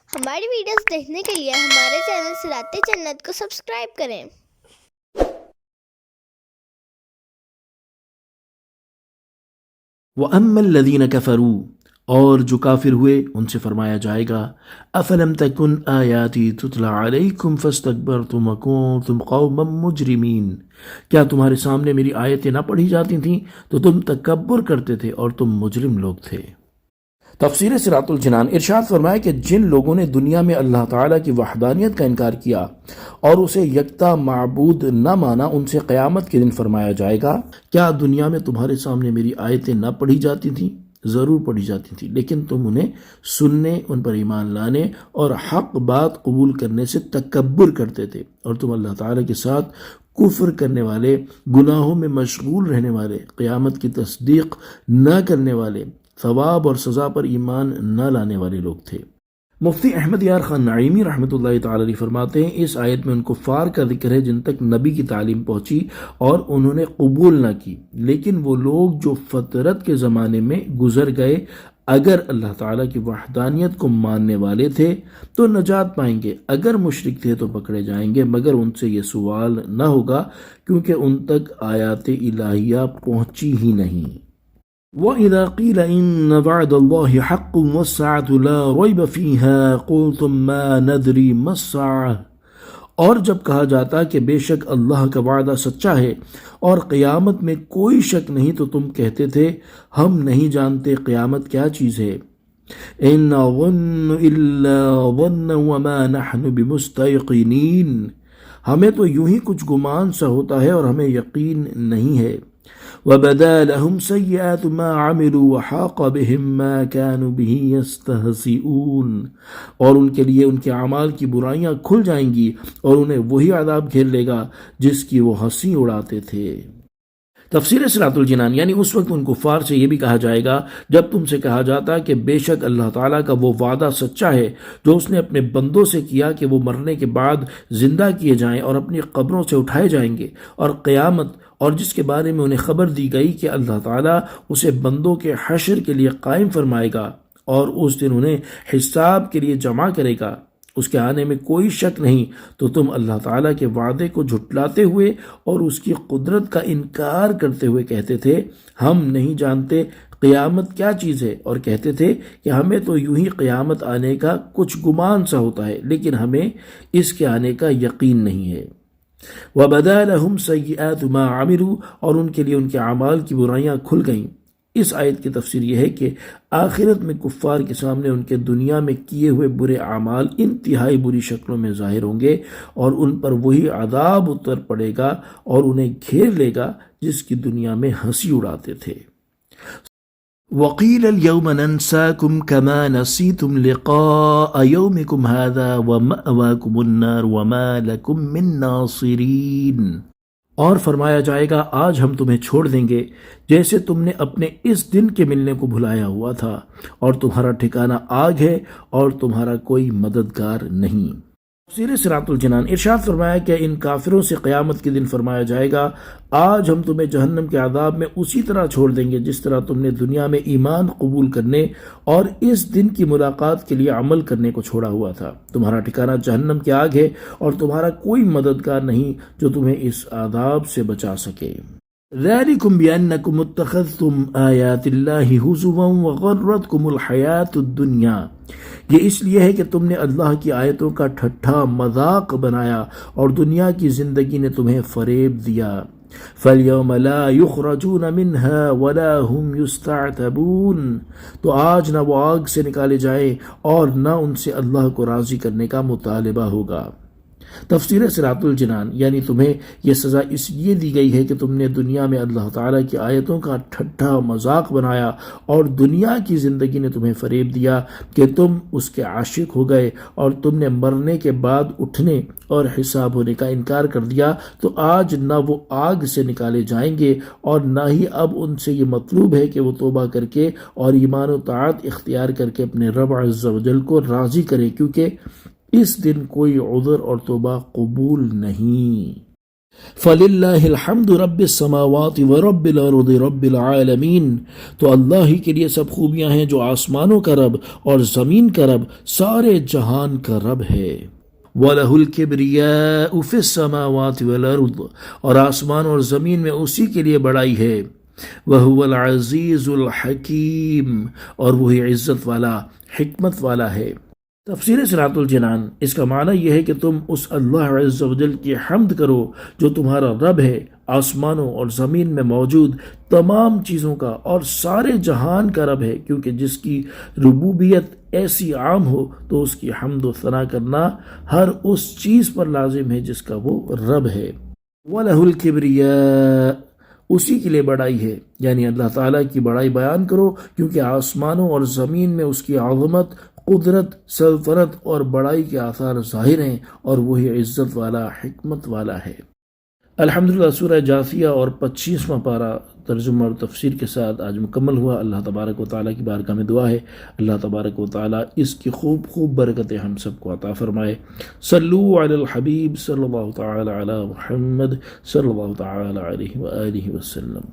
ہماری ویڈیوز دیکھنے کے لیے ہمارے چینل صراط جنت کو سبسکرائب کریں۔ وَأَمَّا الَّذِينَ كَفَرُوا اور جو کافر ہوئے ان سے فرمایا جائے گا أَفَلَمْ تَكُنْ آيَاتِي تُتْلَى عَلَيْكُمْ فَاسْتَكْبَرْتُمْ وَكُنْتُمْ قَوْمًا مُجْرِمِينَ، کیا تمہارے سامنے میری آیتیں نہ پڑھی جاتی تھیں تو تم تکبر کرتے تھے اور تم مجرم لوگ تھے۔ تفسیر صراط الجنان ارشاد فرمایا کہ جن لوگوں نے دنیا میں اللہ تعالیٰ کی وحدانیت کا انکار کیا اور اسے یکتا معبود نہ مانا، ان سے قیامت کے دن فرمایا جائے گا کیا دنیا میں تمہارے سامنے میری آیتیں نہ پڑھی جاتی تھیں؟ ضرور پڑھی جاتی تھیں، لیکن تم انہیں سننے، ان پر ایمان لانے اور حق بات قبول کرنے سے تکبر کرتے تھے، اور تم اللہ تعالیٰ کے ساتھ کفر کرنے والے، گناہوں میں مشغول رہنے والے، قیامت کی تصدیق نہ کرنے والے، ثواب اور سزا پر ایمان نہ لانے والے لوگ تھے۔ مفتی احمد یار خان نعیمی رحمۃ اللہ تعالی علیہ فرماتے ہیں اس آیت میں ان کفار کا ذکر ہے جن تک نبی کی تعلیم پہنچی اور انہوں نے قبول نہ کی، لیکن وہ لوگ جو فطرت کے زمانے میں گزر گئے اگر اللہ تعالیٰ کی وحدانیت کو ماننے والے تھے تو نجات پائیں گے، اگر مشرک تھے تو پکڑے جائیں گے، مگر ان سے یہ سوال نہ ہوگا کیونکہ ان تک آیات الہیہ پہنچی ہی نہیں۔ وَإِذَا قِيلَ إِنَّ وَعْدَ اللَّهِ حَقٌّ وَالسَّاعَةُ لَا رَيْبَ فِيهَا قُلْتُم مَّا نَدْرِي مَا السَّاعَةُ، اور جب کہا جاتا کہ بے شک اللہ کا وعدہ سچا ہے اور قیامت میں کوئی شک نہیں تو تم کہتے تھے ہم نہیں جانتے قیامت کیا چیز ہے۔ إِن نَظُنُّ إِلَّا ظَنًّا وَمَا نَحْنُ بِمُسْتَيْقِنِينَ، ہمیں تو یوں ہی کچھ گمان سا ہوتا ہے اور ہمیں یقین نہیں ہے۔ وَبَدَا لَهُمْ سَيِّئَاتُ مَا عَمِلُوا وَحَاقَ بِهِم مَّا كَانُوا بِهِ يَسْتَهْزِئُونَ، اور ان کے لیے ان کے اعمال کی برائیاں کھل جائیں گی اور انہیں وہی عذاب گھیر لے گا جس کی وہ ہنسی اڑاتے تھے۔ تفسیر صراط الجنان یعنی اس وقت ان کفار سے یہ بھی کہا جائے گا جب تم سے کہا جاتا کہ بے شک اللہ تعالیٰ کا وہ وعدہ سچا ہے جو اس نے اپنے بندوں سے کیا کہ وہ مرنے کے بعد زندہ کیے جائیں اور اپنی قبروں سے اٹھائے جائیں گے، اور قیامت اور جس کے بارے میں انہیں خبر دی گئی کہ اللہ تعالیٰ اسے بندوں کے حشر کے لیے قائم فرمائے گا اور اس دن انہیں حساب کے لیے جمع کرے گا، اس کے آنے میں کوئی شک نہیں، تو تم اللہ تعالیٰ کے وعدے کو جھٹلاتے ہوئے اور اس کی قدرت کا انکار کرتے ہوئے کہتے تھے ہم نہیں جانتے قیامت کیا چیز ہے، اور کہتے تھے کہ ہمیں تو یوں ہی قیامت آنے کا کچھ گمان سا ہوتا ہے لیکن ہمیں اس کے آنے کا یقین نہیں ہے۔ وَبَدَا لَهُمْ سَيِّئَاتُ مَا عَمِلُوا، اور ان کے لیے ان کے اعمال کی برائیاں کھل گئیں۔ اس آیت کی تفسیر یہ ہے کہ آخرت میں کفار کے سامنے ان کے دنیا میں کیے ہوئے برے اعمال انتہائی بری شکلوں میں ظاہر ہوں گے اور ان پر وہی عذاب اتر پڑے گا اور انہیں گھیر لے گا جس کی دنیا میں ہنسی اڑاتے تھے۔ وَقِيلَ الْيَوْمَ نَنْسَاكُمْ كَمَا نَسِيتُمْ لِقَاءَ يَوْمِكُمْ هَذَا وَمَأْوَاكُمُ النَّارُ وَمَا لَكُمْ مِنْ نَاصِرِينَ، اور فرمایا جائے گا آج ہم تمہیں چھوڑ دیں گے جیسے تم نے اپنے اس دن کے ملنے کو بھلایا ہوا تھا، اور تمہارا ٹھکانہ آگ ہے اور تمہارا کوئی مددگار نہیں۔ تفسیر صراط الجنان ارشاد فرمایا کہ ان کافروں سے قیامت کے دن فرمایا جائے گا آج ہم تمہیں جہنم کے عذاب میں اسی طرح چھوڑ دیں گے جس طرح تم نے دنیا میں ایمان قبول کرنے اور اس دن کی ملاقات کے لیے عمل کرنے کو چھوڑا ہوا تھا۔ تمہارا ٹھکانہ جہنم کی آگ ہے اور تمہارا کوئی مددگار نہیں جو تمہیں اس عذاب سے بچا سکے۔ ذَلِكُمْ بِأَنَّكُمُ اتَّخَذْتُمْ آيَاتِ اللَّهِ هُزُوًا وَغَرَّتْكُمُ الْحَيَاةُ الدُّنْيَا، یہ اس لیے ہے کہ تم نے اللہ کی آیتوں کا ٹھٹھا مذاق بنایا اور دنیا کی زندگی نے تمہیں فریب دیا۔ فَالْيَوْمَ لَا يُخْرَجُونَ مِنْهَا وَلَا هُمْ يُسْتَعْتَبُونَ، تو آج نہ وہ آگ سے نکالے جائیں اور نہ ان سے اللہ کو راضی کرنے کا مطالبہ ہوگا۔ تفسیر صراط الجنان یعنی تمہیں یہ سزا اس لیے دی گئی ہے کہ تم نے دنیا میں اللہ تعالیٰ کی آیتوں کا ٹھٹھا مذاق بنایا اور دنیا کی زندگی نے تمہیں فریب دیا کہ تم اس کے عاشق ہو گئے اور تم نے مرنے کے بعد اٹھنے اور حساب ہونے کا انکار کر دیا، تو آج نہ وہ آگ سے نکالے جائیں گے اور نہ ہی اب ان سے یہ مطلوب ہے کہ وہ توبہ کر کے اور ایمان و طاعت اختیار کر کے اپنے رب عز و جل کو راضی کرے، کیونکہ اس دن کوئی عذر اور توبہ قبول نہیں۔ فَلِلَّهِ الْحَمْدُ رَبِّ السَّمَاوَاتِ وَرَبِّ الْأَرْضِ رَبِّ الْعَالَمِينَ، تو اللہ ہی کے لیے سب خوبیاں ہیں جو آسمانوں کا رب اور زمین کا رب، سارے جہان کا رب ہے۔ وَلَهُ الْكِبْرِيَاءُ فِي السَّمَاوَاتِ وَالْأَرْضِ، اور آسمان اور زمین میں اسی کے لیے بڑائی ہے۔ وَهُوَ الْعَزِيزُ الْحَكِيمُ، اور وہی عزت والا حکمت والا ہے۔ تفسیر صراط الجنان، اس کا معنی یہ ہے کہ تم اس اللہ عز و جل کی حمد کرو جو تمہارا رب ہے، آسمانوں اور زمین میں موجود تمام چیزوں کا اور سارے جہان کا رب ہے، کیونکہ جس کی ربوبیت ایسی عام ہو تو اس کی حمد و ثنا کرنا ہر اس چیز پر لازم ہے جس کا وہ رب ہے۔ وَلَهُ الْكِبْرِيَاءُ، اسی کے لیے بڑائی ہے، یعنی اللہ تعالیٰ کی بڑائی بیان کرو، کیونکہ آسمانوں اور زمین میں اس کی عظمت، قدرت، سلطنت اور بڑائی کے آثار ظاہر ہیں، اور وہی عزت والا حکمت والا ہے۔ الحمدللہ، سورہ جاثیہ اور 25واں پارہ ترجمہ اور تفسیر کے ساتھ آج مکمل ہوا۔ اللہ تبارک و تعالیٰ کی بارگاہ میں دعا ہے اللہ تبارک و تعالیٰ اس کی خوب برکتیں ہم سب کو عطا فرمائے۔ صلو علی الحبیب صلی اللہ تعالی علی محمد صلی اللہ تعالی علیہ وآلہ وسلم۔